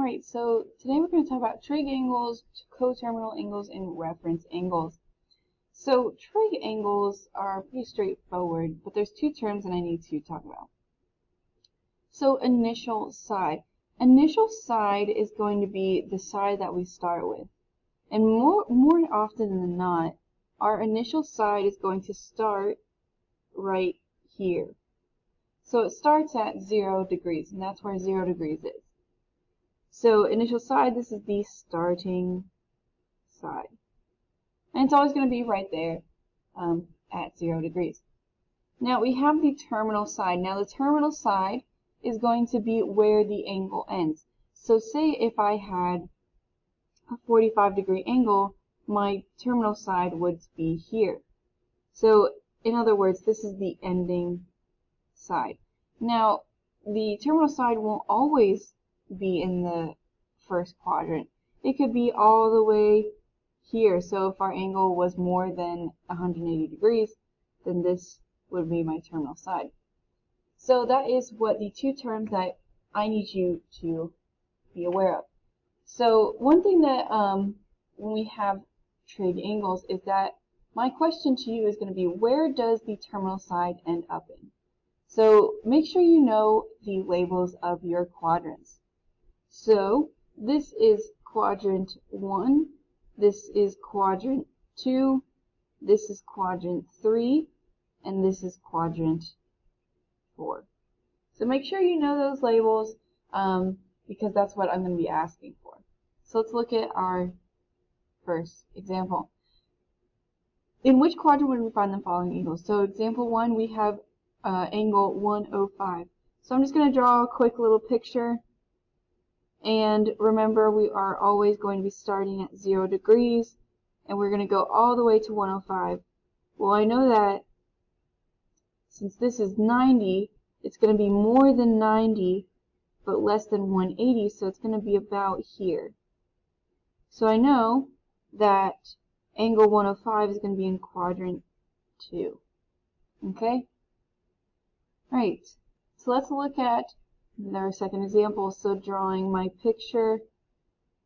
Alright, so today we're going to talk about trig angles, coterminal angles, and reference angles. So trig angles are pretty straightforward, but there's two terms that I need to talk about. So initial side. Initial side is going to be the side that we start with. And more often than not, our initial side is going to start right here. So it starts at 0 degrees, and that's where 0 degrees is. So initial side, this is the starting side. And it's always going to be right there at 0 degrees. Now we have the terminal side. Now the terminal side is going to be where the angle ends. So say if I had a 45-degree angle, my terminal side would be here. So in other words, this is the ending side. Now the terminal side won't always be in the first quadrant. It could be all the way here. So if our angle was more than 180 degrees, then this would be my terminal side. So that is what the two terms that I need you to be aware of. So one thing that when we have trig angles is that my question to you is going to be, where does the terminal side end up in? So make sure you know the labels of your quadrants. So this is quadrant 1, this is quadrant 2, this is quadrant 3, and this is quadrant 4. So make sure you know those labels because that's what I'm going to be asking for. So let's look at our first example. In which quadrant would we find the following angles? So example 1, we have angle 105. So I'm just going to draw a quick little picture. And remember, we are always going to be starting at 0 degrees, and we're going to go all the way to 105. Well, I know that since this is 90, it's going to be more than 90, but less than 180, so it's going to be about here. So I know that angle 105 is going to be in quadrant 2. Okay? Alright, so let's look at our second example. So drawing my picture,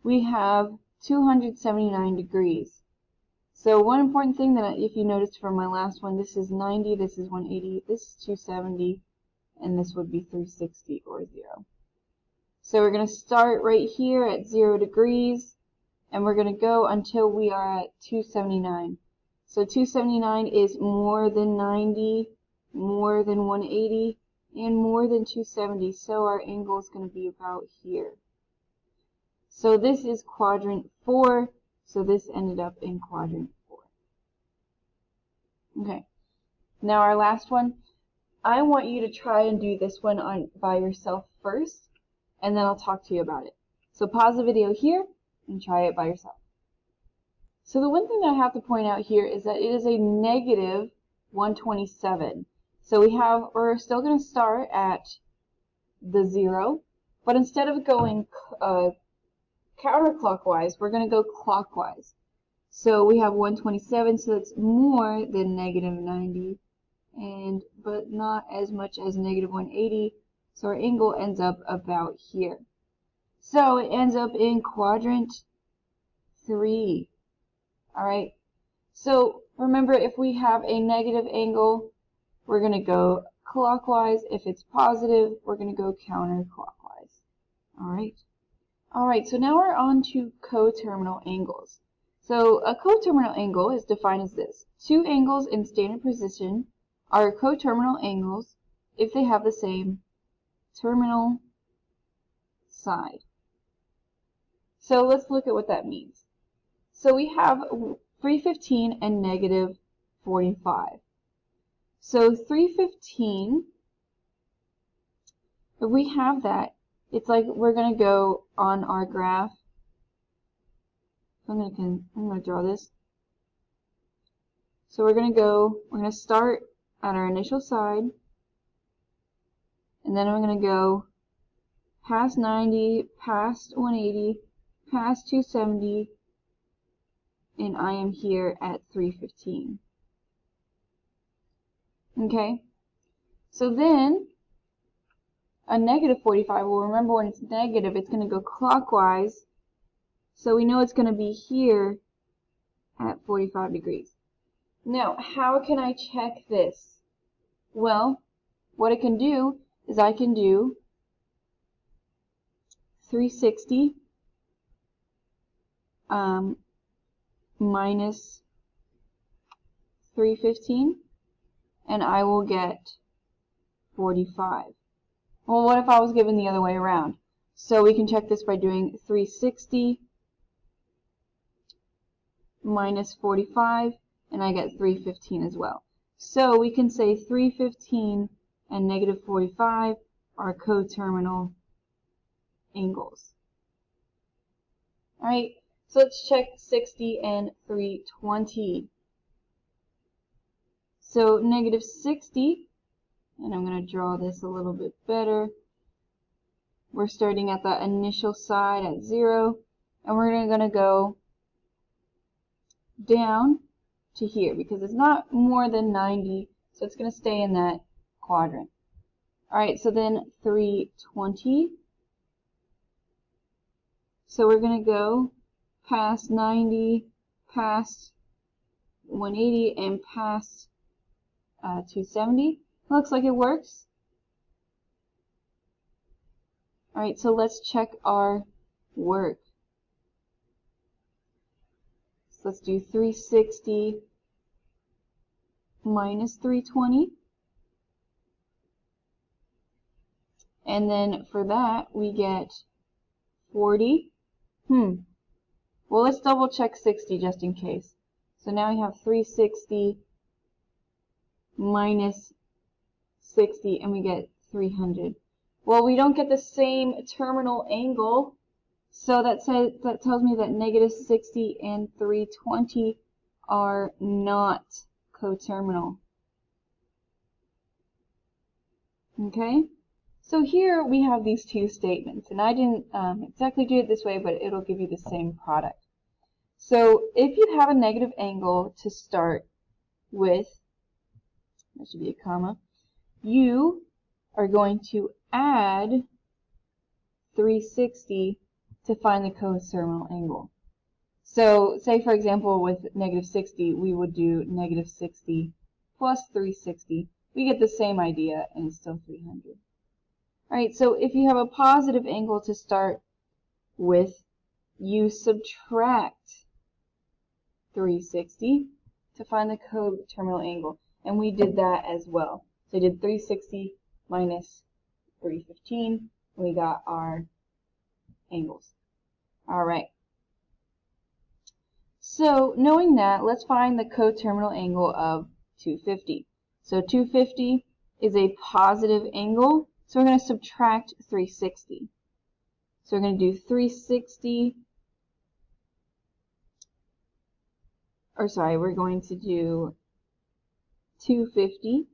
we have 279 degrees. So one important thing that if you noticed from my last one, this is 90, this is 180, this is 270, and this would be 360 or 0. So we're going to start right here at 0 degrees, and we're going to go until we are at 279. So 279 is more than 90, more than 180, and more than 270, so our angle is going to be about here. So this is quadrant 4, so this ended up in quadrant 4. Okay, now our last one, I want you to try and do this one by yourself first, and then I'll talk to you about it. So pause the video here and try it by yourself. So the one thing that I have to point out here is that it is a negative 127. So we're still going to start at the 0, but instead of going counterclockwise, we're going to go clockwise. So we have 127, so it's more than negative 90, but not as much as negative 180, so our angle ends up about here. So it ends up in quadrant 3. Alright, so remember, if we have a negative angle, we're going to go clockwise. If it's positive, we're going to go counterclockwise. Alright, so now we're on to coterminal angles. So a coterminal angle is defined as this. Two angles in standard position are coterminal angles if they have the same terminal side. So let's look at what that means. So we have 315 and negative 45. So 315, if we have that, it's like we're going to go on our graph. I'm going to draw this. So we're going to start at our initial side, and then we're going to go past 90, past 180, past 270, and I am here at 315. Okay, so then a negative 45. Well, remember when it's negative, it's going to go clockwise. So we know it's going to be here at 45 degrees. Now, how can I check this? Well, what I can do is I can do 360 minus 315, and I will get 45. Well, what if I was given the other way around? So we can check this by doing 360 minus 45, and I get 315 as well. So we can say 315 and negative 45 are coterminal angles. Alright, so let's check 60 and 320. So negative 60, and I'm going to draw this a little bit better. We're starting at the initial side at 0, and we're going to go down to here because it's not more than 90, so it's going to stay in that quadrant. Alright, so then 320. So we're going to go past 90, past 180, and past 270. Looks like it works. Alright, so let's check our work. So let's do 360 minus 320. And then for that, we get 40. Well, let's double check 60 just in case. So now we have 360 minus 60, and we get 300. Well, we don't get the same terminal angle, so that tells me that negative 60 and 320 are not coterminal. Okay? So here we have these two statements, and I didn't exactly do it this way, but it'll give you the same product. So if you have a negative angle to start with, there should be a comma, you are going to add 360 to find the coterminal angle. So say for example with negative 60, we would do negative 60 plus 360. We get the same idea, and it's still 300. Alright, so if you have a positive angle to start with, you subtract 360 to find the coterminal angle. And we did that as well. So we did 360 minus 315, and we got our angles. Alright. So knowing that, let's find the coterminal angle of 250. So 250 is a positive angle, so we're going to subtract 360. So we're going to do 360, or sorry, we're going to do 250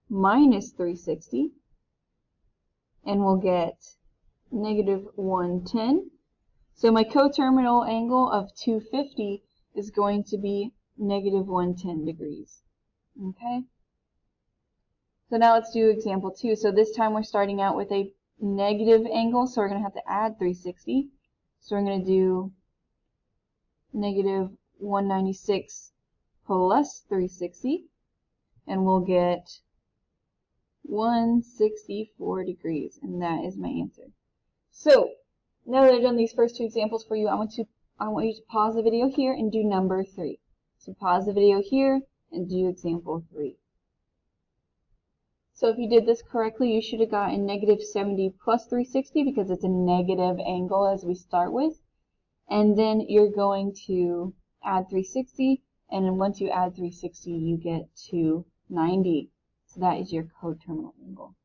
minus 360, and we'll get negative 110. So my coterminal angle of 250 is going to be negative 110 degrees. Okay? So now let's do example 2. So this time we're starting out with a negative angle, so we're going to have to add 360. So we're going to do negative 196 plus 360, and we'll get 164 degrees, and that is my answer. So now that I've done these first two examples for you, I want you to pause the video here and do number 3. So pause the video here and do example 3. So if you did this correctly, you should have gotten negative 70 plus 360 because it's a negative angle as we start with. And then you're going to add 360, and then once you add 360, you get 290. So that is your coterminal angle.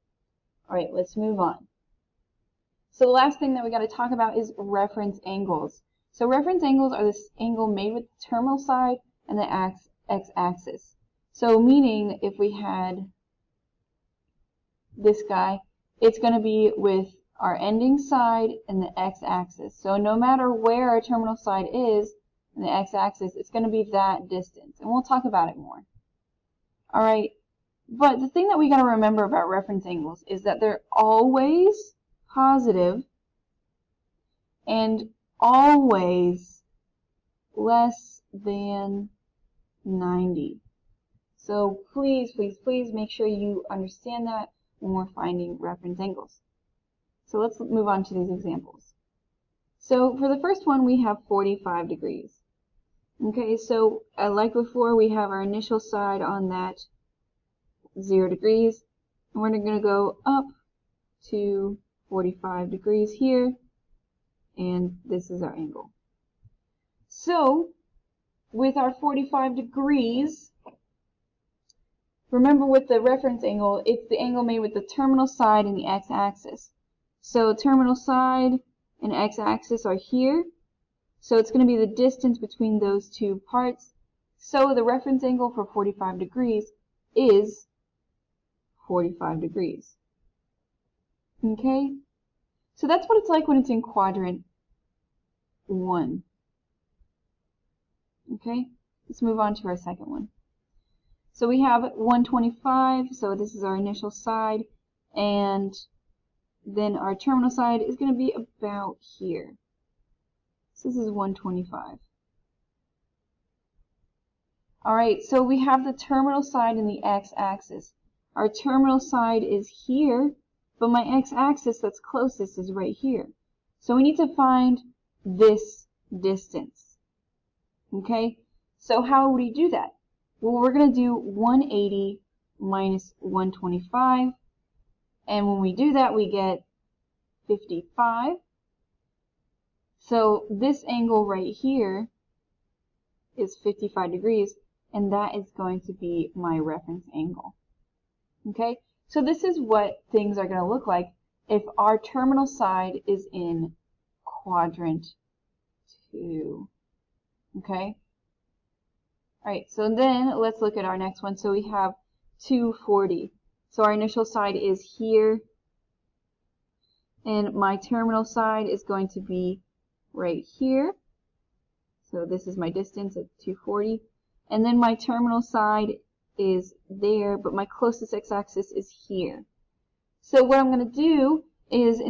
Alright, let's move on. So the last thing that we got to talk about is reference angles. So reference angles are this angle made with the terminal side and the x-axis. So meaning if we had this guy, it's going to be with our ending side and the x-axis. So no matter where our terminal side is in the x-axis, it's going to be that distance. And we'll talk about it more. Alright, But the thing that we got to remember about reference angles is that they're always positive and always less than 90. So please, please, please make sure you understand that when we're finding reference angles. So let's move on to these examples. So for the first one, we have 45 degrees. Okay, so like before, we have our initial side on that 0 degrees, and we're going to go up to 45 degrees here, and this is our angle. So with our 45 degrees, remember with the reference angle, it's the angle made with the terminal side and the x-axis. So terminal side and x-axis are here. So it's going to be the distance between those two parts. So the reference angle for 45 degrees is 45 degrees. Okay? So that's what it's like when it's in quadrant 1. Okay? Let's move on to our second one. So we have 125, so this is our initial side, and then our terminal side is going to be about here. So this is 125. Alright, so we have the terminal side and the x-axis. Our terminal side is here, but my x-axis that's closest is right here. So we need to find this distance. Okay? So how would we do that? Well, we're going to do 180 minus 125, and when we do that, we get 55. So this angle right here is 55 degrees, and that is going to be my reference angle. Okay? So this is what things are going to look like if our terminal side is in quadrant 2. Okay? Alright, so then let's look at our next one. So we have 240. So our initial side is here, and my terminal side is going to be right here. So this is my distance at 240. And then my terminal side is there, but my closest x-axis is here. So what I'm going to do is,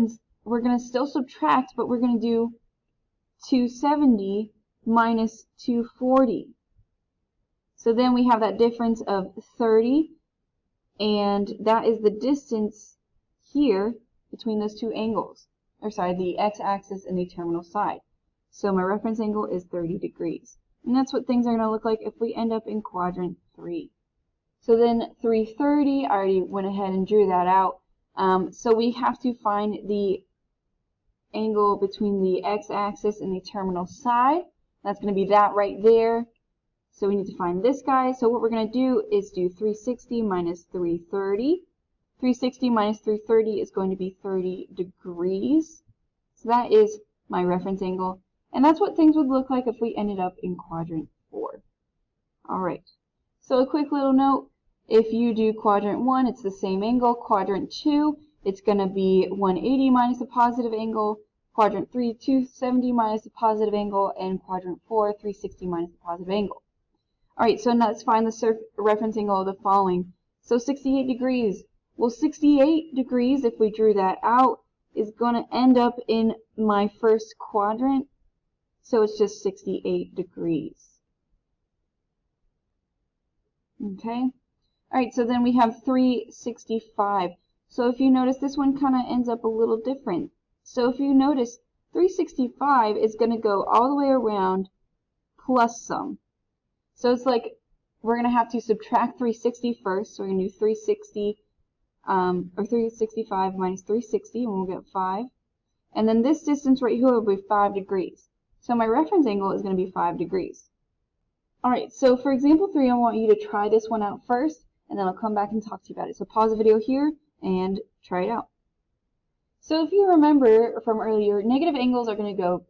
we're going to still subtract, but we're going to do 270 minus 240. So then we have that difference of 30, and that is the distance here between those two angles, or sorry, the x-axis and the terminal side. So my reference angle is 30 degrees. And that's what things are going to look like if we end up in quadrant 3. So then 330, I already went ahead and drew that out. So we have to find the angle between the x-axis and the terminal side. That's going to be that right there. So we need to find this guy. So what we're going to do is do 360 minus 330. 360 minus 330 is going to be 30 degrees. So that is my reference angle. And that's what things would look like if we ended up in quadrant 4. Alright. So a quick little note. If you do quadrant 1, it's the same angle. Quadrant 2, it's going to be 180 minus a positive angle. Quadrant 3, 270 minus a positive angle. And quadrant 4, 360 minus a positive angle. Alright, so now let's find the reference angle of the following. So 68 degrees. Well, 68 degrees, if we drew that out, is going to end up in my first quadrant. So it's just 68 degrees. Okay? Alright, so then we have 365. So if you notice, this one kind of ends up a little different. So if you notice, 365 is going to go all the way around plus some. So it's like we're going to have to subtract 360 first. So we're going to do 360, or 365 minus 360, and we'll get 5. And then this distance right here will be 5 degrees. So my reference angle is going to be 5 degrees. Alright, so for example 3, I want you to try this one out first, and then I'll come back and talk to you about it. So pause the video here and try it out. So if you remember from earlier, negative angles are going to go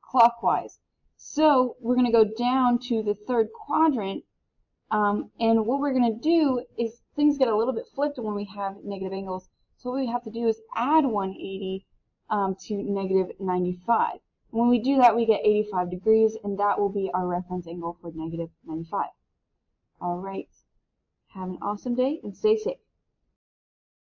clockwise. So we're going to go down to the third quadrant, and what we're going to do is things get a little bit flipped when we have negative angles. So what we have to do is add 180 to negative 95. When we do that, we get 85 degrees, and that will be our reference angle for negative 95. All right. Have an awesome day and stay safe.